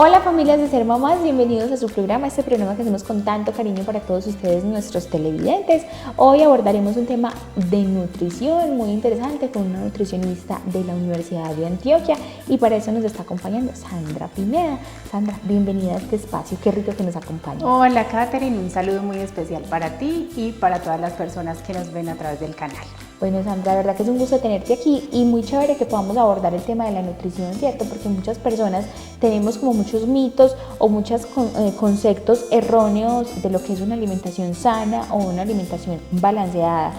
Hola familias de Ser Mamás, bienvenidos a su programa, este programa que hacemos con tanto cariño para todos ustedes, nuestros televidentes. Hoy abordaremos un tema de nutrición muy interesante con una nutricionista de la Universidad de Antioquia y para eso nos está acompañando Sandra Pineda. Sandra, bienvenida a este espacio, qué rico que nos acompañes. Hola Katherine, un saludo muy especial para ti y para todas las personas que nos ven a través del canal. Bueno, Sandra, la verdad que es un gusto tenerte aquí y muy chévere que podamos abordar el tema de la nutrición, ¿cierto? Porque muchas personas tenemos como muchos mitos o muchos conceptos erróneos de lo que es una alimentación sana o una alimentación balanceada.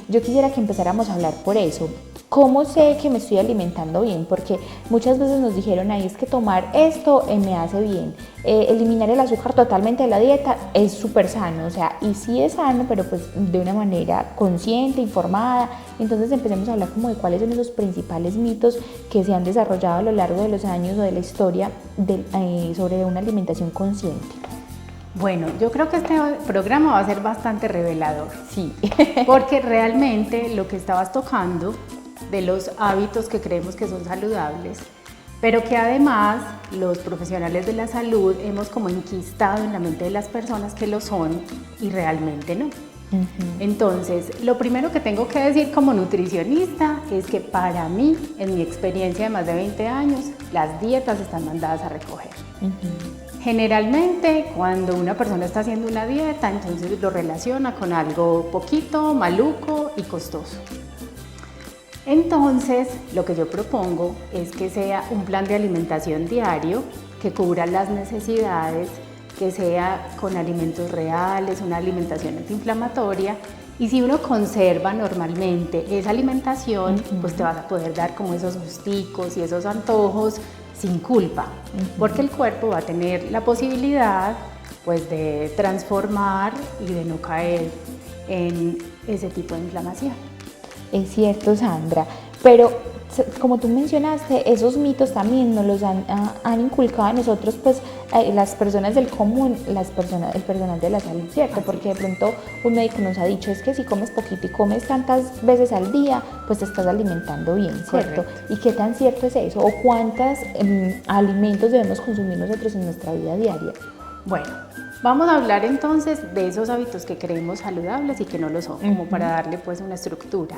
Yo quisiera que empezáramos a hablar por eso. ¿Cómo sé que me estoy alimentando bien? Porque muchas veces nos dijeron, ahí es que tomar esto me hace bien. Eliminar el azúcar totalmente de la dieta es súper sano, o sea, y sí es sano, pero pues de una manera consciente, informada. Entonces empecemos a hablar como de cuáles son esos principales mitos que se han desarrollado a lo largo de los años o de la historia sobre una alimentación consciente. Bueno, yo creo que este programa va a ser bastante revelador. Sí. Porque realmente lo que estabas tocando de los hábitos que creemos que son saludables, pero que además los profesionales de la salud hemos como enquistado en la mente de las personas que lo son y realmente no. Entonces, lo primero que tengo que decir como nutricionista es que para mí, en mi experiencia de más de 20 años, las dietas están mandadas a recoger. Generalmente, cuando una persona está haciendo una dieta, entonces lo relaciona con algo poquito, maluco y costoso. Entonces, lo que yo propongo es que sea un plan de alimentación diario que cubra las necesidades, que sea con alimentos reales, una alimentación antiinflamatoria. Y si uno conserva normalmente esa alimentación, pues te vas a poder dar como esos gusticos y esos antojos sin culpa, porque el cuerpo va a tener la posibilidad pues de transformar y de no caer en ese tipo de inflamación. Es cierto, Sandra, pero como tú mencionaste, esos mitos también nos los han inculcado a nosotros, pues las personas del común, el personal de la salud, ¿cierto? Porque de pronto un médico nos ha dicho, es que si comes poquito y comes tantas veces al día, pues te estás alimentando bien, ¿cierto? Correcto. ¿Y qué tan cierto es eso? ¿O cuántos alimentos debemos consumir nosotros en nuestra vida diaria? Bueno, vamos a hablar entonces de esos hábitos que creemos saludables y que no lo son, como para darle pues una estructura.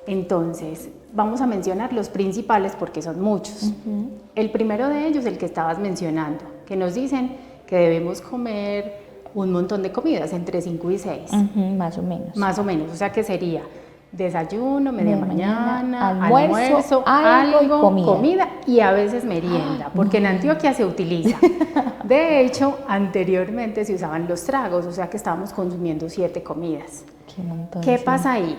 Entonces, vamos a mencionar los principales porque son muchos. El primero de ellos, el que estabas mencionando, que nos dicen que debemos comer un montón de comidas, entre 5 y 6. Más o menos. Más o menos, o sea que sería desayuno, media mañana, almuerzo, algo comida y a veces merienda, porque en Antioquia se utiliza. De hecho, anteriormente se usaban los tragos, o sea que estábamos consumiendo 7 comidas. ¿Qué pasa ahí?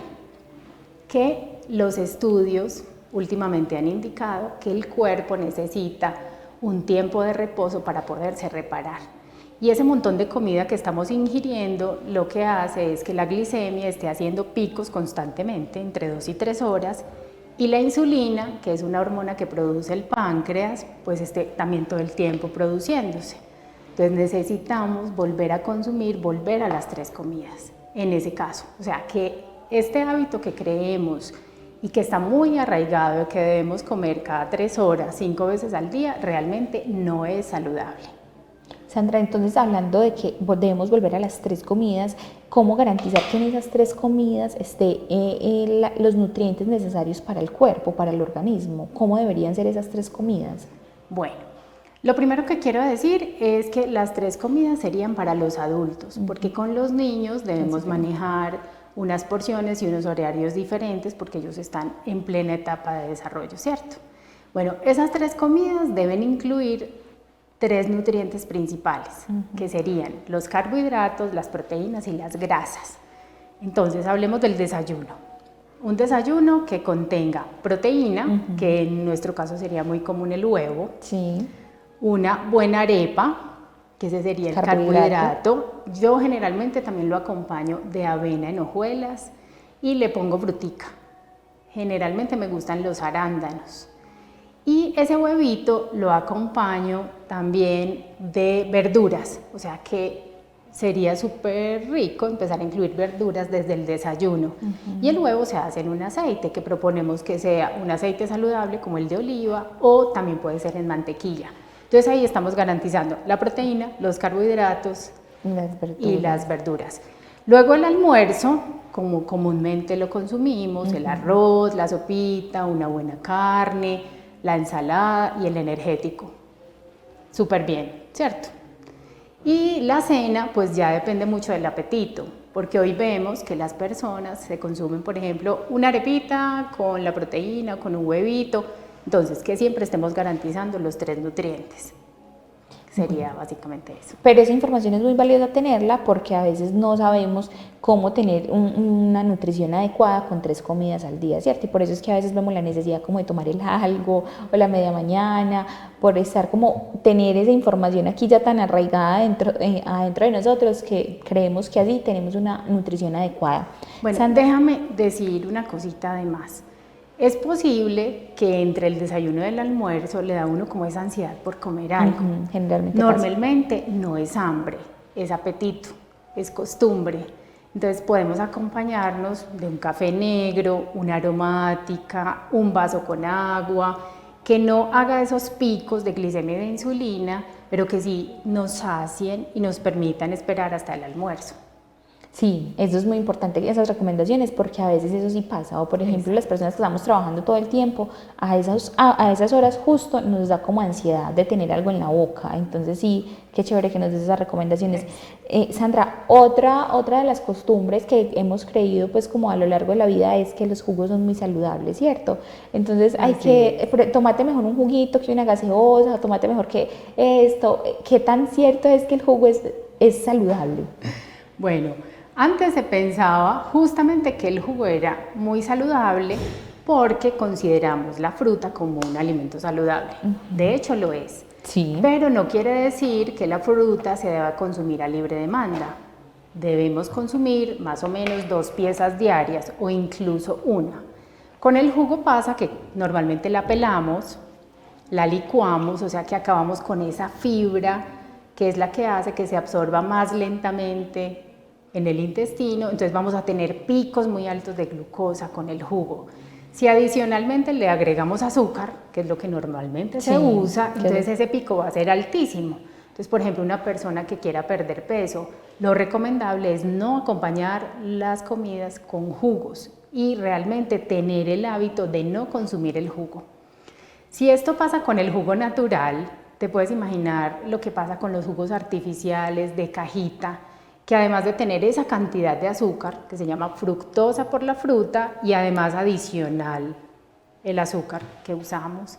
Que los estudios últimamente han indicado que el cuerpo necesita un tiempo de reposo para poderse reparar. Y ese montón de comida que estamos ingiriendo lo que hace es que la glicemia esté haciendo picos constantemente, entre 2 y 3 horas, y la insulina, que es una hormona que produce el páncreas, pues esté también todo el tiempo produciéndose. Entonces necesitamos volver a consumir, volver a las 3 comidas, en ese caso. O sea, que este hábito que creemos y que está muy arraigado de que debemos comer cada 3 horas, 5 veces al día, realmente no es saludable. Sandra, entonces hablando de que debemos volver a las 3 comidas, ¿cómo garantizar que en esas 3 comidas esté los nutrientes necesarios para el cuerpo, para el organismo? ¿Cómo deberían ser esas 3 comidas? Bueno, lo primero que quiero decir es que las 3 comidas serían para los adultos, porque con los niños debemos manejar unas porciones y unos horarios diferentes porque ellos están en plena etapa de desarrollo, ¿cierto? Bueno, esas 3 comidas deben incluir 3 nutrientes principales, que serían los carbohidratos, las proteínas y las grasas. Entonces, hablemos del desayuno. Un desayuno que contenga proteína, que en nuestro caso sería muy común el huevo. Sí. Una buena arepa, que ese sería el carbohidrato. Yo generalmente también lo acompaño de avena en hojuelas y le pongo frutica. Generalmente me gustan los arándanos. Y ese huevito lo acompaño también de verduras, o sea que sería súper rico empezar a incluir verduras desde el desayuno. Y el huevo se hace en un aceite que proponemos que sea un aceite saludable como el de oliva o también puede ser en mantequilla. Entonces ahí estamos garantizando la proteína, los carbohidratos y las verduras. Luego el almuerzo, como comúnmente lo consumimos, el arroz, la sopita, una buena carne, la ensalada y el energético. Súper bien, ¿cierto? Y la cena, pues ya depende mucho del apetito, porque hoy vemos que las personas se consumen, por ejemplo, una arepita con la proteína, con un huevito, entonces que siempre estemos garantizando los 3 nutrientes. Sería básicamente eso. Pero esa información es muy valiosa tenerla porque a veces no sabemos cómo tener una nutrición adecuada con 3 comidas al día, ¿cierto? Y por eso es que a veces vemos la necesidad como de tomar el algo o la media mañana, por estar como tener esa información aquí ya tan arraigada adentro de nosotros que creemos que así tenemos una nutrición adecuada. Bueno, déjame decir una cosita de más. Es posible que entre el desayuno y el almuerzo le da a uno como esa ansiedad por comer algo. Normalmente no es hambre, es apetito, es costumbre. Entonces podemos acompañarnos de un café negro, una aromática, un vaso con agua, que no haga esos picos de glicemia y de insulina, pero que sí nos sacien y nos permitan esperar hasta el almuerzo. Sí, eso es muy importante, esas recomendaciones, porque a veces eso sí pasa, o por ejemplo las personas que estamos trabajando todo el tiempo, a esas horas justo nos da como ansiedad de tener algo en la boca, entonces sí, qué chévere que nos des esas recomendaciones. Sandra, otra de las costumbres que hemos creído pues como a lo largo de la vida es que los jugos son muy saludables, ¿cierto? Entonces tómate mejor un juguito que una gaseosa, tómate mejor que esto, ¿qué tan cierto es que el jugo es saludable? Bueno, antes se pensaba justamente que el jugo era muy saludable porque consideramos la fruta como un alimento saludable. De hecho lo es. Sí. Pero no quiere decir que la fruta se deba consumir a libre demanda. Debemos consumir más o menos 2 piezas diarias o incluso una. Con el jugo pasa que normalmente la pelamos, la licuamos, o sea que acabamos con esa fibra que es la que hace que se absorba más lentamente en el intestino, entonces vamos a tener picos muy altos de glucosa con el jugo. Si adicionalmente le agregamos azúcar, que es lo que normalmente se usa, entonces ese pico va a ser altísimo. Entonces, por ejemplo, una persona que quiera perder peso, lo recomendable es no acompañar las comidas con jugos y realmente tener el hábito de no consumir el jugo. Si esto pasa con el jugo natural, te puedes imaginar lo que pasa con los jugos artificiales de cajita, que además de tener esa cantidad de azúcar, que se llama fructosa por la fruta, y además adicional el azúcar que usamos.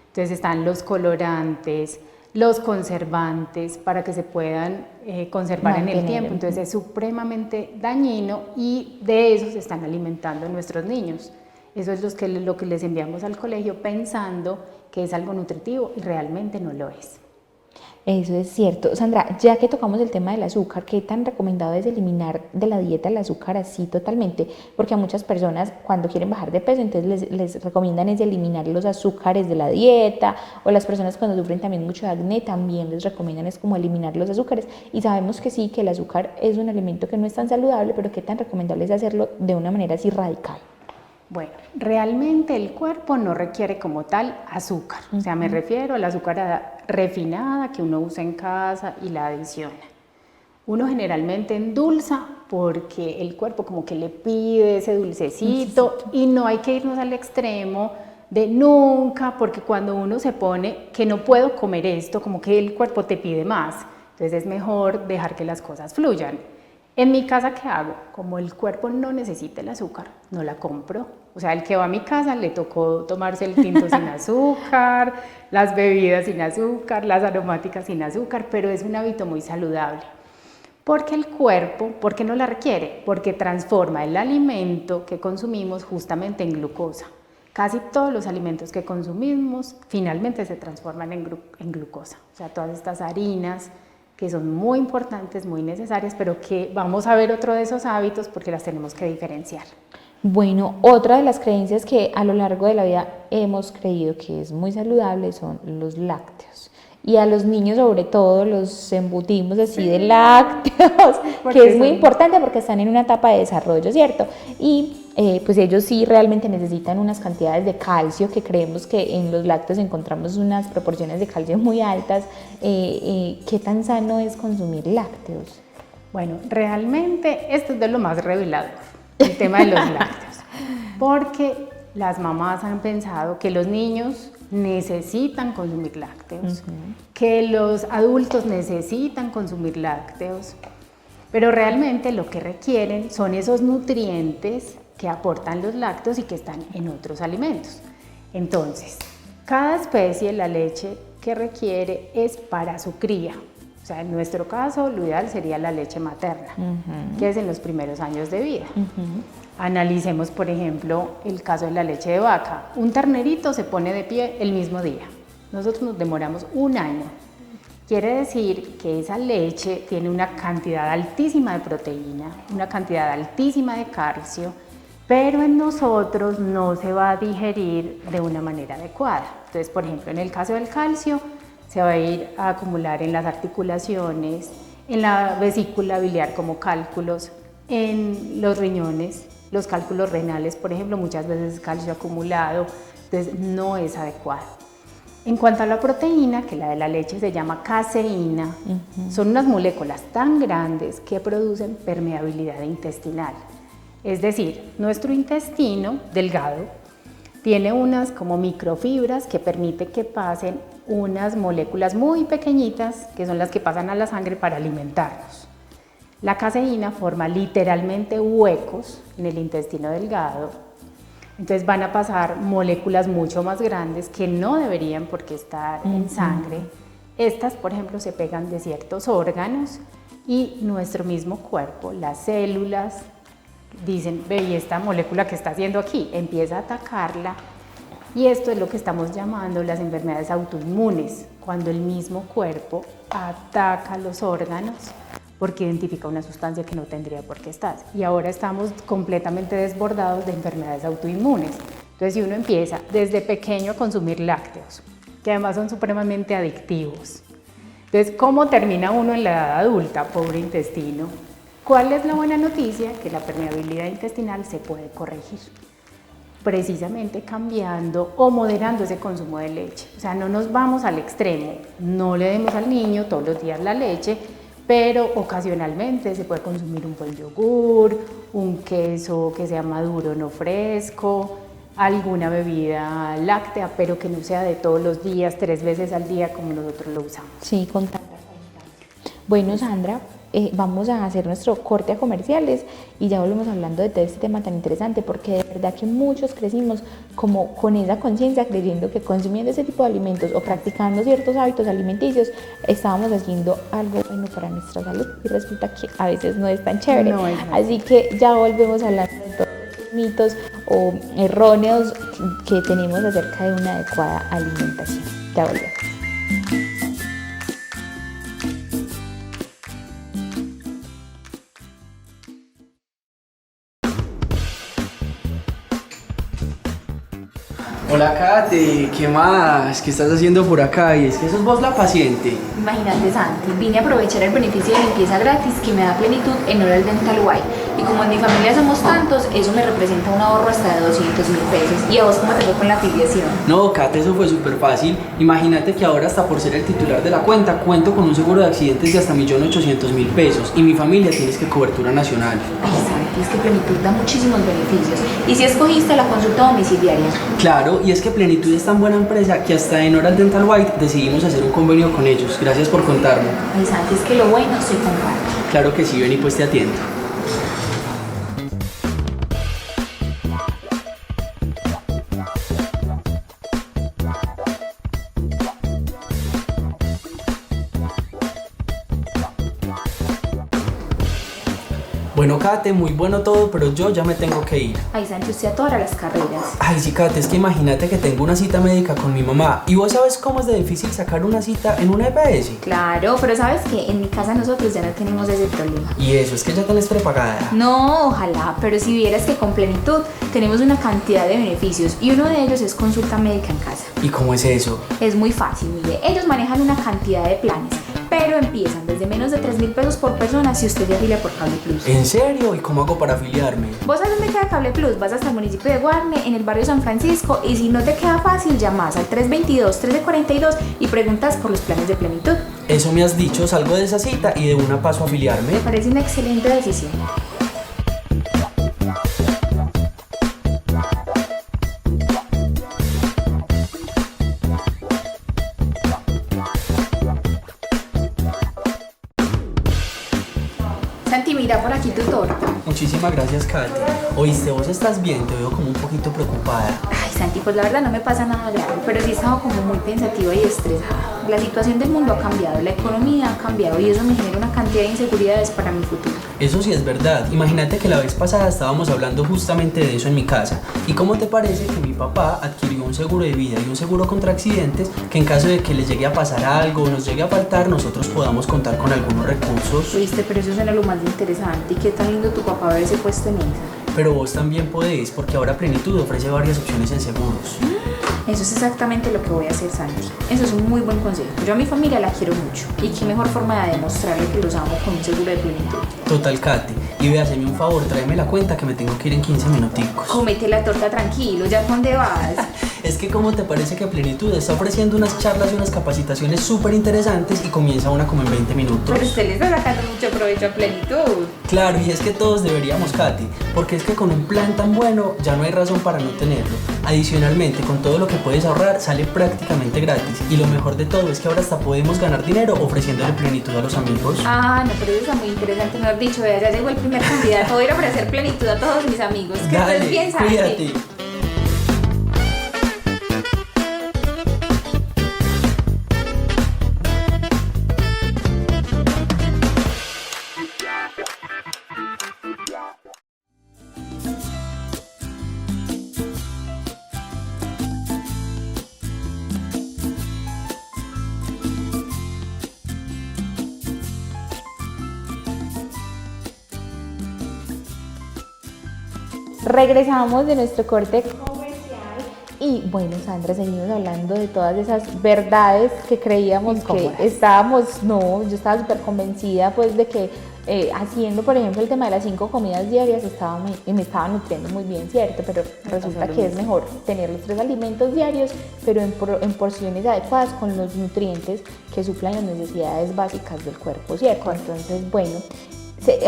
Entonces están los colorantes, los conservantes para que se puedan conservar en el tiempo. Entonces es supremamente dañino y de eso se están alimentando nuestros niños. Eso es lo que les enviamos al colegio pensando que es algo nutritivo y realmente no lo es. Eso es cierto. Sandra, ya que tocamos el tema del azúcar, ¿qué tan recomendado es eliminar de la dieta el azúcar así totalmente? Porque a muchas personas cuando quieren bajar de peso, entonces les recomiendan es eliminar los azúcares de la dieta, o las personas cuando sufren también mucho de acné también les recomiendan es como eliminar los azúcares. Y sabemos que sí, que el azúcar es un alimento que no es tan saludable, pero ¿qué tan recomendable es hacerlo de una manera así radical? Bueno, realmente el cuerpo no requiere como tal azúcar, o sea, me refiero al azúcar refinada que uno usa en casa y la adiciona. Uno generalmente endulza porque el cuerpo como que le pide ese dulcecito y no hay que irnos al extremo de nunca, porque cuando uno se pone que no puedo comer esto, como que el cuerpo te pide más, entonces es mejor dejar que las cosas fluyan. En mi casa, ¿qué hago? Como el cuerpo no necesita el azúcar, no la compro. O sea, el que va a mi casa le tocó tomarse el tinto sin azúcar, las bebidas sin azúcar, las aromáticas sin azúcar, pero es un hábito muy saludable. Porque el cuerpo, ¿por qué no la requiere? Porque transforma el alimento que consumimos justamente en glucosa. Casi todos los alimentos que consumimos finalmente se transforman en glucosa. O sea, todas estas harinas que son muy importantes, muy necesarias, pero que vamos a ver otro de esos hábitos porque las tenemos que diferenciar. Bueno, otra de las creencias que a lo largo de la vida hemos creído que es muy saludable son los lácteos. Y a los niños sobre todo los embutimos así de lácteos, que es muy importante porque están en una etapa de desarrollo, ¿cierto? Y pues ellos sí realmente necesitan unas cantidades de calcio, que creemos que en los lácteos encontramos unas proporciones de calcio muy altas. ¿Qué tan sano es consumir lácteos? Bueno, realmente esto es de lo más revelador, el tema de los lácteos, porque las mamás han pensado que los niños necesitan consumir lácteos, que los adultos necesitan consumir lácteos, pero realmente lo que requieren son esos nutrientes que aportan los lácteos y que están en otros alimentos. Entonces, cada especie, la leche que requiere es para su cría. O sea, en nuestro caso, lo ideal sería la leche materna, que es en los primeros años de vida. Analicemos, por ejemplo, el caso de la leche de vaca. Un ternerito se pone de pie el mismo día. Nosotros nos demoramos 1 año. Quiere decir que esa leche tiene una cantidad altísima de proteína, una cantidad altísima de calcio, pero en nosotros no se va a digerir de una manera adecuada. Entonces, por ejemplo, en el caso del calcio, se va a ir a acumular en las articulaciones, en la vesícula biliar como cálculos, en los riñones, los cálculos renales, por ejemplo, muchas veces calcio acumulado, entonces no es adecuado. En cuanto a la proteína, que la de la leche se llama caseína, son unas moléculas tan grandes que producen permeabilidad intestinal. Es decir, nuestro intestino delgado tiene unas como microfibras que permiten que pasen unas moléculas muy pequeñitas, que son las que pasan a la sangre para alimentarnos. La caseína forma literalmente huecos en el intestino delgado. Entonces van a pasar moléculas mucho más grandes que no deberían por qué estar en sangre. Estas, por ejemplo, se pegan de ciertos órganos y nuestro mismo cuerpo, las células, dicen, ve, ¿y esta molécula que está haciendo aquí? Empieza a atacarla y esto es lo que estamos llamando las enfermedades autoinmunes, cuando el mismo cuerpo ataca los órganos porque identifica una sustancia que no tendría por qué estar. Y ahora estamos completamente desbordados de enfermedades autoinmunes. Entonces, si uno empieza desde pequeño a consumir lácteos, que además son supremamente adictivos, entonces, ¿cómo termina uno en la edad adulta? Pobre intestino. ¿Cuál es la buena noticia? Que la permeabilidad intestinal se puede corregir, precisamente cambiando o moderando ese consumo de leche. O sea, no nos vamos al extremo, no le demos al niño todos los días la leche, pero ocasionalmente se puede consumir un buen yogur, un queso que sea maduro, no fresco, alguna bebida láctea, pero que no sea de todos los días, 3 veces al día como nosotros lo usamos. Sí, con tanta calidad. Bueno, Sandra, vamos a hacer nuestro corte a comerciales y ya volvemos hablando de todo este tema tan interesante, porque de verdad que muchos crecimos como con esa conciencia, creyendo que consumiendo ese tipo de alimentos o practicando ciertos hábitos alimenticios estábamos haciendo algo bueno para nuestra salud y resulta que a veces no es tan chévere. No. Así que ya volvemos hablando de todos los mitos o erróneos que tenemos acerca de una adecuada alimentación. Ya volvemos. Hola Kate, ¿qué más? ¿Qué estás haciendo por acá? Y es que sos vos la paciente. Imagínate, Santi, vine a aprovechar el beneficio de limpieza gratis que me da Plenitud en Oral Dental White. Y como en mi familia somos tantos, eso me representa un ahorro hasta de 200.000 pesos. ¿Y a vos cómo te fue con la afiliación? No, Kate, eso fue súper fácil. Imagínate que ahora, hasta por ser el titular de la cuenta, cuento con un seguro de accidentes de hasta 1.800.000 pesos. Y mi familia tiene que cobertura nacional. Ay, Santi, es que Plenitud da muchísimos beneficios. ¿Y si escogiste la consulta domiciliaria? Claro, y es que Plenitud es tan buena empresa que hasta en Oral Dental White decidimos hacer un convenio con ellos. Gracias por contarme. Ay, Santi, es que lo bueno se comparte. Claro que sí, ven y pues te atiendo. Bueno, Kate, muy bueno todo, pero yo ya me tengo que ir. Ay, Santi, usted atora las carreras. Ay, sí, Kate, es que imagínate que tengo una cita médica con mi mamá. ¿Y vos sabes cómo es de difícil sacar una cita en una EPS? Claro, pero ¿sabes qué? En mi casa nosotros ya no tenemos ese problema. ¿Y eso es que ya tenés prepagada? No, ojalá, pero si vieras que con Plenitud tenemos una cantidad de beneficios y uno de ellos es consulta médica en casa. ¿Y cómo es eso? Es muy fácil, mire, ellos manejan una cantidad de planes, pero empiezan desde desde menos de 3.000 pesos por persona si usted se afilia por Cable Plus. ¿En serio? ¿Y cómo hago para afiliarme? ¿Vos sabés dónde queda Cable Plus? Vas hasta el municipio de Guarne, en el barrio San Francisco, y si no te queda fácil, llamas al 322-1342 y preguntas por los planes de plenitud. Eso me has dicho, salgo de esa cita y de una paso a afiliarme. Me parece una excelente decisión. Santi, mira por aquí tu torta. Muchísimas gracias, Katy. Oíste, vos estás bien, te veo como un poquito preocupada. Ay, Santi, pues la verdad no me pasa nada grave, pero sí he estado como muy pensativa y estresada. La situación del mundo ha cambiado, la economía ha cambiado y eso me genera una cantidad de inseguridades para mi futuro. Eso sí es verdad. Imagínate que la vez pasada estábamos hablando justamente de eso en mi casa. ¿Y cómo te parece que mi papá adquirió un seguro de vida y un seguro contra accidentes que en caso de que les llegue a pasar algo o nos llegue a faltar, nosotros podamos contar con algunos recursos? Viste, pero eso suena lo más interesante. ¿Y qué tan lindo tu papá haberse puesto en esa? Pero vos también podés, porque ahora Plenitud ofrece varias opciones en seguros. Eso es exactamente lo que voy a hacer, Santi. Eso es un muy buen consejo. Yo a mi familia la quiero mucho. Y qué mejor forma de demostrarle que los amo con un seguro de Plenitud. Total, Katy. Y ve, haceme un favor, tráeme la cuenta que me tengo que ir en 15 minuticos. Cómete la torta tranquilo, ¿ya por dónde vas? Es que ¿cómo te parece que Plenitud está ofreciendo unas charlas y unas capacitaciones súper interesantes y comienza una como en 20 minutos? Pero usted le está sacando mucho provecho a Plenitud. Claro, y es que todos deberíamos, Katy, porque es que con un plan tan bueno ya no hay razón para no tenerlo. Adicionalmente, con todo lo que puedes ahorrar, sale prácticamente gratis. Y lo mejor de todo es que ahora hasta podemos ganar dinero ofreciéndole Plenitud a los amigos. Ah, no, pero eso está muy interesante, mejor dicho, vea, ya llegó el primer candidato. Voy a ir a ofrecer Plenitud a todos mis amigos. Que Dale, estés bien, Santi. cuídate. Regresamos de nuestro corte comercial y bueno, Sandra, seguimos hablando de todas esas verdades que creíamos incómodas. que estábamos, no, yo estaba súper convencida pues de que haciendo por ejemplo el tema de las 5 comidas diarias me estaba nutriendo muy bien, ¿cierto? Pero resulta que es mejor tener los 3 alimentos diarios, pero en porciones adecuadas con los nutrientes que suplan las necesidades básicas del cuerpo, ¿cierto? Entonces, bueno,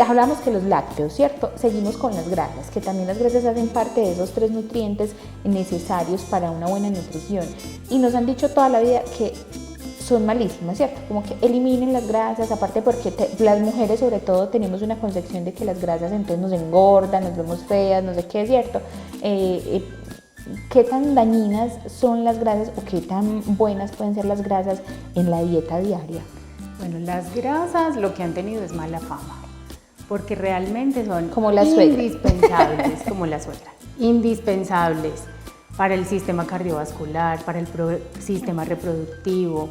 hablamos que los lácteos, ¿cierto? Seguimos con las grasas, que también las grasas hacen parte de esos 3 nutrientes necesarios para una buena nutrición. Y nos han dicho toda la vida que son malísimas, ¿cierto? Como que eliminen las grasas, aparte porque las mujeres sobre todo tenemos una concepción de que las grasas entonces nos engordan, nos vemos feas, no sé qué, ¿cierto? ¿Qué tan dañinas son las grasas o qué tan buenas pueden ser las grasas en la dieta diaria? Bueno, las grasas lo que han tenido es mala fama, porque realmente son como la suegra. Indispensables, como la suegra, indispensables para el sistema cardiovascular, para el sistema reproductivo,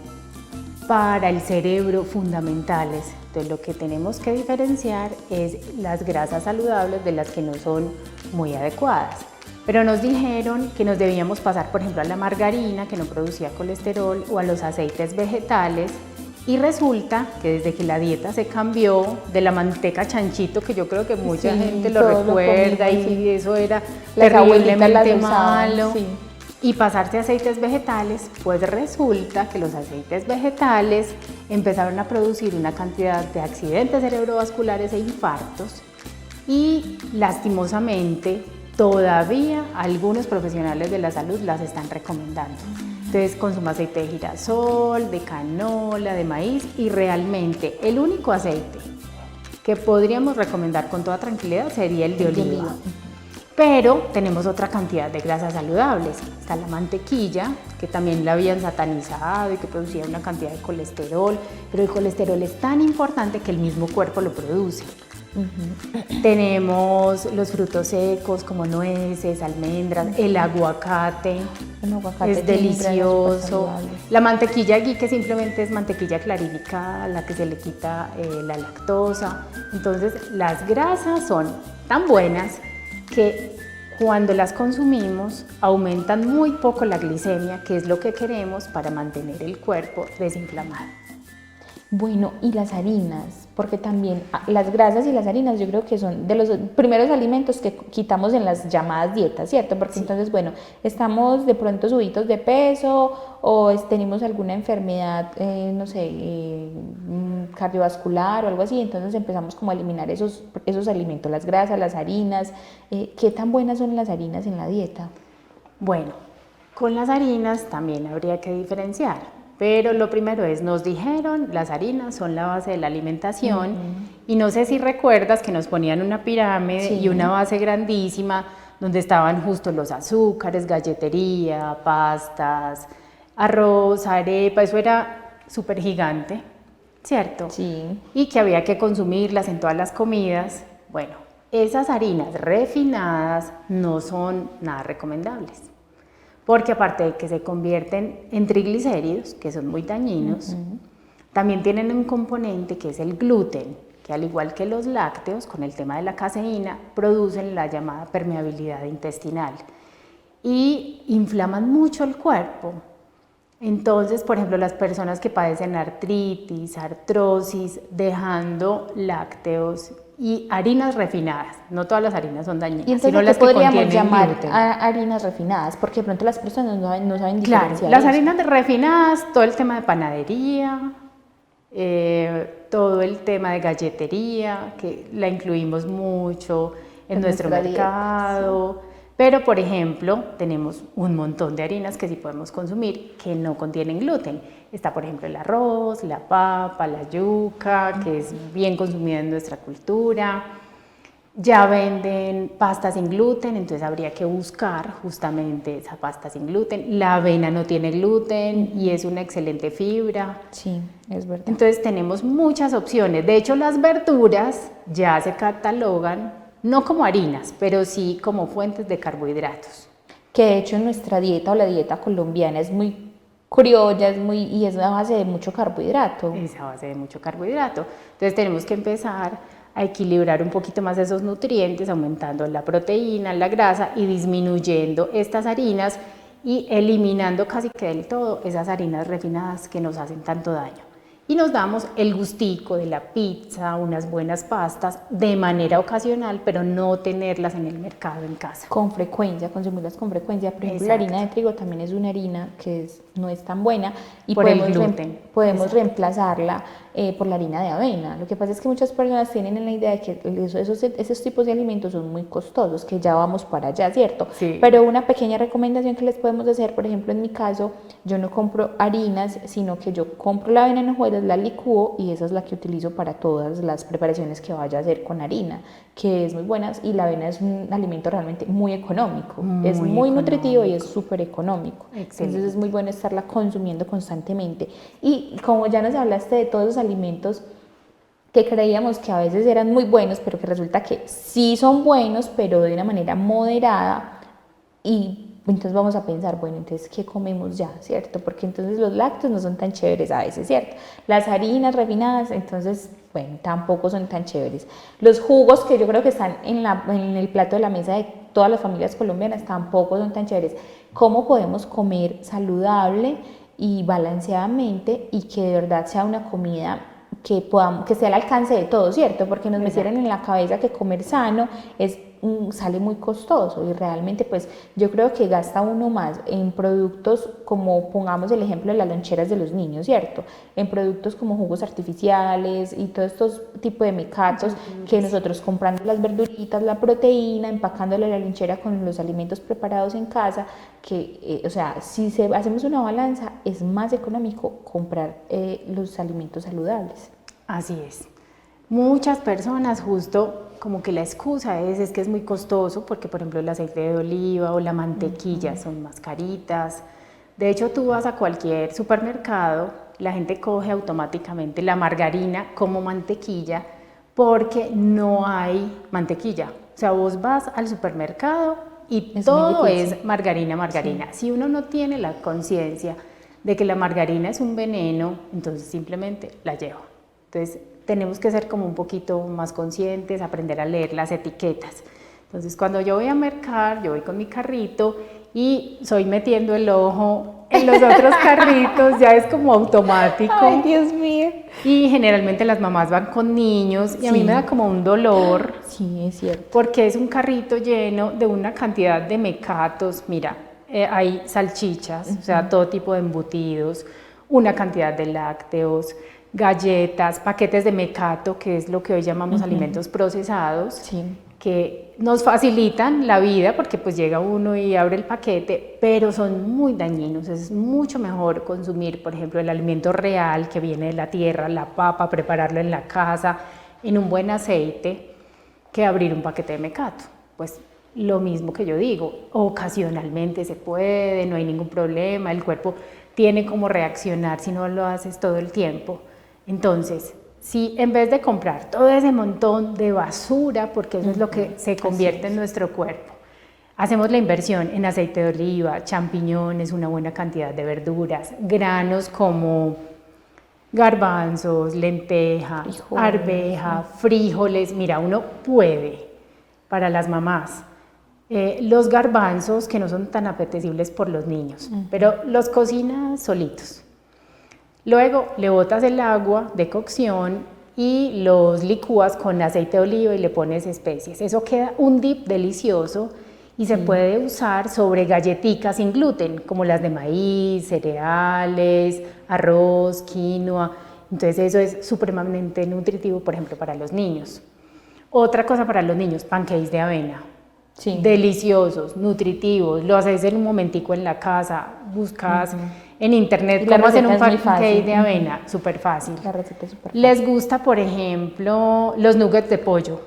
para el cerebro, fundamentales. Entonces lo que tenemos que diferenciar es las grasas saludables de las que no son muy adecuadas. Pero nos dijeron que nos debíamos pasar, por ejemplo, a la margarina, que no producía colesterol, o a los aceites vegetales. Y resulta que desde que la dieta se cambió de la manteca chanchito, que yo creo que mucha gente lo recuerda y eso era terriblemente malo, y pasarse a aceites vegetales, pues resulta que los aceites vegetales empezaron a producir una cantidad de accidentes cerebrovasculares e infartos y lastimosamente todavía algunos profesionales de la salud las están recomendando. Entonces consuma aceite de girasol, de canola, de maíz y realmente el único aceite que podríamos recomendar con toda tranquilidad sería el de oliva. Pero tenemos otra cantidad de grasas saludables. Está la mantequilla, que también la habían satanizado y que producía una cantidad de colesterol, pero el colesterol es tan importante que el mismo cuerpo lo produce. Tenemos los frutos secos como nueces, almendras, el aguacate es delicioso. La mantequilla aquí que simplemente es mantequilla clarificada, la que se le quita la lactosa. Entonces las grasas son tan buenas que cuando las consumimos aumentan muy poco la glicemia, que es lo que queremos para mantener el cuerpo desinflamado. Bueno, y las harinas, porque también las grasas y las harinas yo creo que son de los primeros alimentos que quitamos en las llamadas dietas, ¿cierto? Porque sí. Entonces, bueno, estamos de pronto subidos de peso o tenemos alguna enfermedad, no sé, cardiovascular o algo así, entonces empezamos como a eliminar esos alimentos, las grasas, las harinas. ¿Qué tan buenas son las harinas en la dieta? Bueno, con las harinas también habría que diferenciar. Pero lo primero es, nos dijeron, las harinas son la base de la alimentación, y no sé si recuerdas que nos ponían una pirámide y una base grandísima donde estaban justo los azúcares, galletería, pastas, arroz, arepa, eso era súper gigante, ¿cierto? Sí. Y que había que consumirlas en todas las comidas. Bueno, esas harinas refinadas no son nada recomendables. Porque aparte de que se convierten en triglicéridos, que son muy dañinos, también tienen un componente que es el gluten, que al igual que los lácteos, con el tema de la caseína, producen la llamada permeabilidad intestinal y inflaman mucho el cuerpo. Entonces, por ejemplo, las personas que padecen artritis, artrosis, dejando lácteos y harinas refinadas, no todas las harinas son dañinas, y entonces, sino las que podríamos llamar gluten. Harinas refinadas, porque de pronto las personas no saben claro, diferenciar. Las harinas refinadas, todo el tema de panadería, todo el tema de galletería, que la incluimos mucho en nuestro mercado. Dieta, sí. Pero, por ejemplo, tenemos un montón de harinas que sí podemos consumir que no contienen gluten. Está, por ejemplo, el arroz, la papa, la yuca, que es bien consumida en nuestra cultura. Ya venden pasta sin gluten, entonces habría que buscar justamente esa pasta sin gluten. La avena no tiene gluten y es una excelente fibra. Sí, es verdad. Entonces tenemos muchas opciones. De hecho, las verduras ya se catalogan no como harinas, pero sí como fuentes de carbohidratos. Que de hecho en nuestra dieta o la dieta colombiana es muy criolla, y es a base de mucho carbohidrato. Es a base de mucho carbohidrato. Entonces tenemos que empezar a equilibrar un poquito más esos nutrientes, aumentando la proteína, la grasa y disminuyendo estas harinas y eliminando casi que del todo esas harinas refinadas que nos hacen tanto daño. Y nos damos el gustico de la pizza, unas buenas pastas de manera ocasional, pero no tenerlas en el mercado en casa. Con frecuencia, consumirlas con frecuencia. Por ejemplo, la harina de trigo también es una harina que no es tan buena y por el gluten. Podemos reemplazarla por la harina de avena. Lo que pasa es que muchas personas tienen en la idea de que esos tipos de alimentos son muy costosos, que ya vamos para allá, ¿cierto? Sí. Pero una pequeña recomendación que les podemos hacer, por ejemplo, en mi caso, yo no compro harinas, sino que yo compro la avena en hojuelas, la licúo y esa es la que utilizo para todas las preparaciones que vaya a hacer con harina, que es muy buena, y la avena es un alimento realmente muy económico, es muy nutritivo y es súper económico. Excelente. Entonces es muy bueno estarla consumiendo constantemente. Y como ya nos hablaste de todos los alimentos que creíamos que a veces eran muy buenos, pero que resulta que sí son buenos, pero de una manera moderada, y entonces vamos a pensar, bueno, entonces, ¿qué comemos ya, cierto? Porque entonces los lácteos no son tan chéveres a veces, ¿cierto? Las harinas refinadas, entonces, bueno, tampoco son tan chéveres. Los jugos, que yo creo que están en el plato de la mesa de todas las familias colombianas, tampoco son tan chéveres. ¿Cómo podemos comer saludable y balanceadamente y que de verdad sea una comida que esté al alcance de todos, ¿cierto? Porque nos metieron en la cabeza que comer sano sale muy costoso y realmente pues yo creo que gasta uno más en productos como, pongamos el ejemplo de las loncheras de los niños, ¿cierto? En productos como jugos artificiales y todos estos tipos de mecatos que nosotros comprando las verduritas, la proteína, empacándole la lonchera con los alimentos preparados en casa, que, o sea, si hacemos una balanza es más económico comprar los alimentos saludables. Así es. Muchas personas justo como que la excusa es que es muy costoso porque, por ejemplo, el aceite de oliva o la mantequilla son más caritas. De hecho, tú vas a cualquier supermercado, la gente coge automáticamente la margarina como mantequilla porque no hay mantequilla. O sea, vos vas al supermercado y todo es margarina. Sí. Si uno no tiene la conciencia de que la margarina es un veneno, entonces simplemente la lleva. Entonces, tenemos que ser como un poquito más conscientes, aprender a leer las etiquetas. Entonces, cuando yo voy a mercar, yo voy con mi carrito y soy metiendo el ojo En los otros carritos ya es como automático. Ay, Dios mío. Y generalmente las mamás van con niños y a mí me da como un dolor. Sí, es cierto. Porque es un carrito lleno de una cantidad de mecatos. Mira, hay salchichas, o sea, todo tipo de embutidos, una cantidad de lácteos, galletas, paquetes de mecato, que es lo que hoy llamamos alimentos procesados. Sí. Que nos facilitan la vida porque pues llega uno y abre el paquete, pero son muy dañinos. Es mucho mejor consumir, por ejemplo, el alimento real que viene de la tierra, la papa, prepararlo en la casa, en un buen aceite, que abrir un paquete de mecato. Pues lo mismo que yo digo, ocasionalmente se puede, no hay ningún problema, el cuerpo tiene como reaccionar si no lo haces todo el tiempo. Entonces, si en vez de comprar todo ese montón de basura, porque eso es lo que se convierte en nuestro cuerpo, hacemos la inversión en aceite de oliva, champiñones, una buena cantidad de verduras, granos como garbanzos, lentejas, arveja, frijoles. Mira, uno puede, para las mamás, los garbanzos que no son tan apetecibles por los niños, pero los cocinas solitos. Luego le botas el agua de cocción y los licúas con aceite de oliva y le pones especies. Eso queda un dip delicioso y se puede usar sobre galletitas sin gluten, como las de maíz, cereales, arroz, quinoa. Entonces eso es supremamente nutritivo, por ejemplo, para los niños. Otra cosa para los niños, pancakes de avena. Sí. Deliciosos, nutritivos, lo haces en un momentico en la casa, buscas en internet cómo hacer un pancake de avena, súper fácil. La receta es súper fácil. Les gusta, por ejemplo, los nuggets de pollo,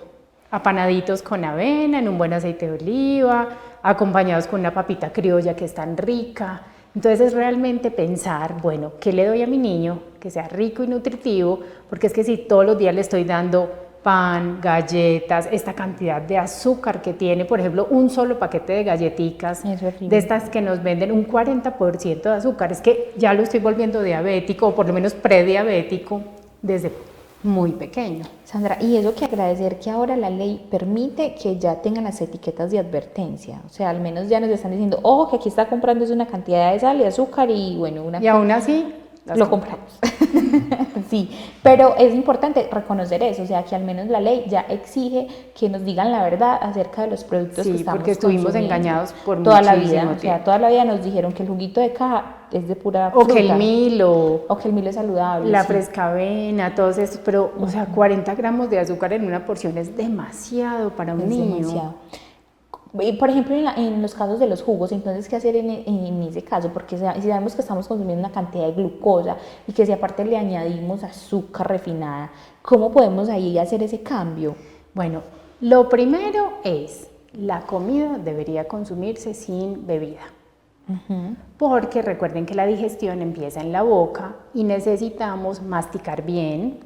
apanaditos con avena, en un buen aceite de oliva, acompañados con una papita criolla que es tan rica. Entonces es realmente pensar, bueno, ¿qué le doy a mi niño que sea rico y nutritivo? Porque es que si todos los días le estoy dando pan, galletas, esta cantidad de azúcar que tiene, por ejemplo, un solo paquete de galletitas, de estas que nos venden un 40% de azúcar, es que ya lo estoy volviendo diabético, o por lo menos prediabético, desde muy pequeño. Sandra, y eso que agradecer que ahora la ley permite que ya tengan las etiquetas de advertencia, o sea, al menos ya nos están diciendo, ojo, que aquí está comprando una cantidad de sal y azúcar y bueno, y aún así lo compramos. Sí, pero es importante reconocer eso, o sea, que al menos la ley ya exige que nos digan la verdad acerca de los productos que estamos porque estuvimos engañados por toda la vida, tiempo. O sea, toda la vida nos dijeron que el juguito de caja es de pura fruta. O que el Milo es saludable. La frescavena, todos estos, pero, o sea, 40 gramos de azúcar en una porción es demasiado para un niño. Demasiado. Por ejemplo, en los casos de los jugos, entonces, ¿qué hacer en ese caso? Porque si sabemos que estamos consumiendo una cantidad de glucosa y que si aparte le añadimos azúcar refinada, ¿cómo podemos ahí hacer ese cambio? Bueno, lo primero es, la comida debería consumirse sin bebida. Porque recuerden que la digestión empieza en la boca y necesitamos masticar bien,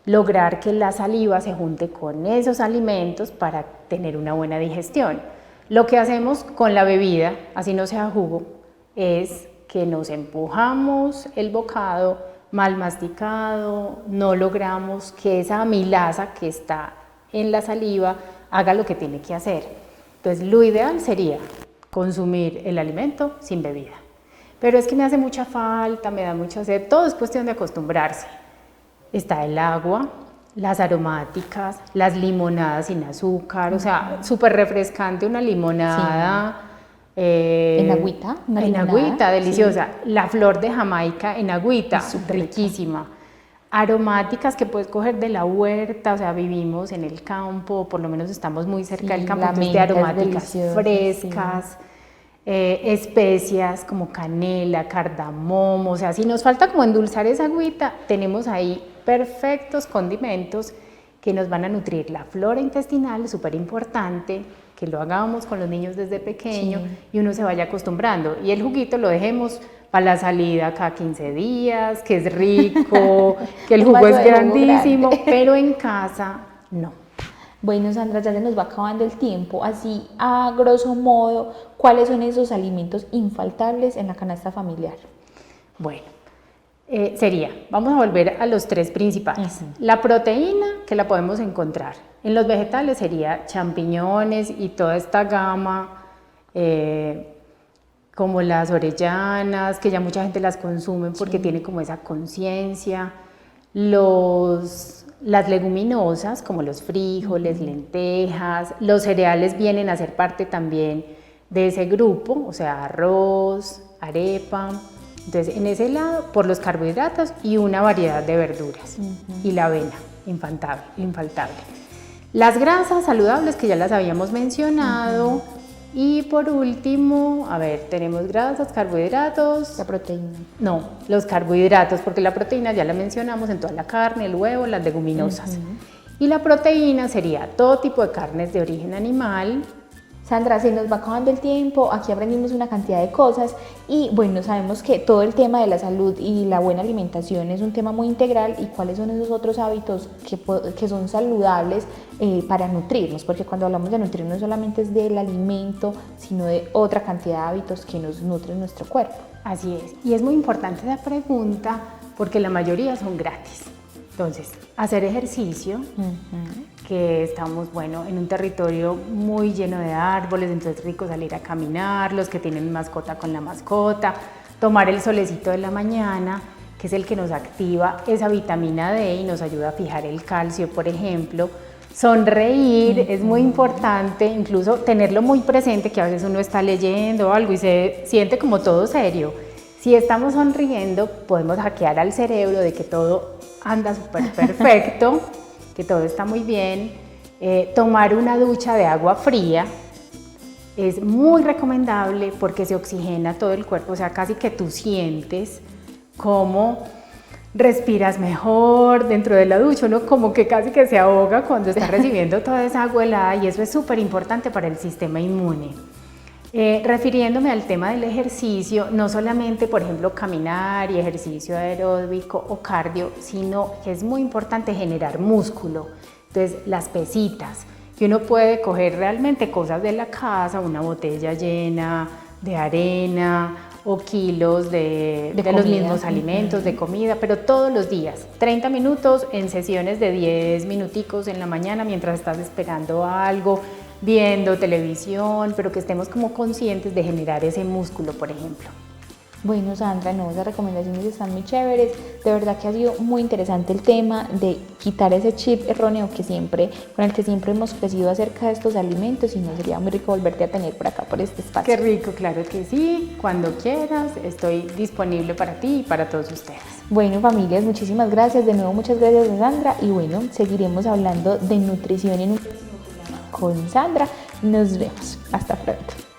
lograr que la saliva se junte con esos alimentos para tener una buena digestión. Lo que hacemos con la bebida, así no sea jugo, es que nos empujamos el bocado mal masticado, no logramos que esa amilasa que está en la saliva haga lo que tiene que hacer. Entonces, lo ideal sería consumir el alimento sin bebida. Pero es que me hace mucha falta, me da mucha sed, todo es cuestión de acostumbrarse. Está el agua, las aromáticas, las limonadas sin azúcar, o sea, súper refrescante una limonada. Sí. En agüita. En agüita, deliciosa. Sí. La flor de Jamaica en agüita, riquísima. Aromáticas que puedes coger de la huerta, o sea, vivimos en el campo, por lo menos estamos muy cerca del campo, entonces de aromáticas frescas. Especias como canela, cardamomo, o sea, si nos falta como endulzar esa agüita, tenemos ahí perfectos condimentos que nos van a nutrir la flora intestinal, súper importante, que lo hagamos con los niños desde pequeño y uno se vaya acostumbrando. Y el juguito lo dejemos para la salida cada 15 días, que es rico, que el jugo es grandísimo, pero en casa no. Bueno, Sandra, ya se nos va acabando el tiempo, así a grosso modo, ¿cuáles son esos alimentos infaltables en la canasta familiar? Bueno, vamos a volver a los tres principales. La proteína, que la podemos encontrar. En los vegetales sería champiñones y toda esta gama, como las orellanas, que ya mucha gente las consume porque tiene como esa conciencia. Las leguminosas, como los frijoles, lentejas, los cereales vienen a ser parte también de ese grupo, o sea, arroz, arepa. Entonces, en ese lado, por los carbohidratos y una variedad de verduras. Y la avena, infaltable. Las grasas saludables, que ya las habíamos mencionado. Y por último, a ver, tenemos grasas, carbohidratos. La proteína. No, los carbohidratos, porque la proteína ya la mencionamos en toda la carne, el huevo, las leguminosas. Y la proteína sería todo tipo de carnes de origen animal. Sandra, se nos va acabando el tiempo, aquí aprendimos una cantidad de cosas y bueno, sabemos que todo el tema de la salud y la buena alimentación es un tema muy integral y cuáles son esos otros hábitos que son saludables para nutrirnos, porque cuando hablamos de nutrirnos no solamente es del alimento, sino de otra cantidad de hábitos que nos nutren nuestro cuerpo. Así es, y es muy importante esa pregunta porque la mayoría son gratis. Entonces, hacer ejercicio, que estamos, bueno, en un territorio muy lleno de árboles, entonces es rico salir a caminar, los que tienen mascota con la mascota, tomar el solecito de la mañana, que es el que nos activa esa vitamina D y nos ayuda a fijar el calcio, por ejemplo. Sonreír es muy importante, incluso tenerlo muy presente, que a veces uno está leyendo algo y se siente como todo serio. Si estamos sonriendo, podemos hackear al cerebro de que todo anda súper perfecto, que todo está muy bien. Tomar una ducha de agua fría es muy recomendable porque se oxigena todo el cuerpo, o sea, casi que tú sientes cómo respiras mejor dentro de la ducha, uno como que casi que se ahoga cuando está recibiendo toda esa agua helada y eso es súper importante para el sistema inmune. Refiriéndome al tema del ejercicio, no solamente, por ejemplo, caminar y ejercicio aeróbico o cardio, sino que es muy importante generar músculo. Entonces, las pesitas, que uno puede coger realmente cosas de la casa, una botella llena de arena o kilos de los mismos alimentos, de comida, pero todos los días, 30 minutos en sesiones de 10 minuticos en la mañana mientras estás esperando algo, viendo televisión, pero que estemos como conscientes de generar ese músculo, por ejemplo. Bueno, Sandra, no, esas recomendaciones están muy chéveres, de verdad que ha sido muy interesante el tema de quitar ese chip erróneo con el que siempre hemos crecido acerca de estos alimentos y nos sería muy rico volverte a tener por acá, por este espacio. Qué rico, claro que sí, cuando quieras, estoy disponible para ti y para todos ustedes. Bueno, familias, muchísimas gracias, de nuevo muchas gracias a Sandra y bueno, seguiremos hablando de nutrición en un con Sandra. Nos vemos. Hasta pronto.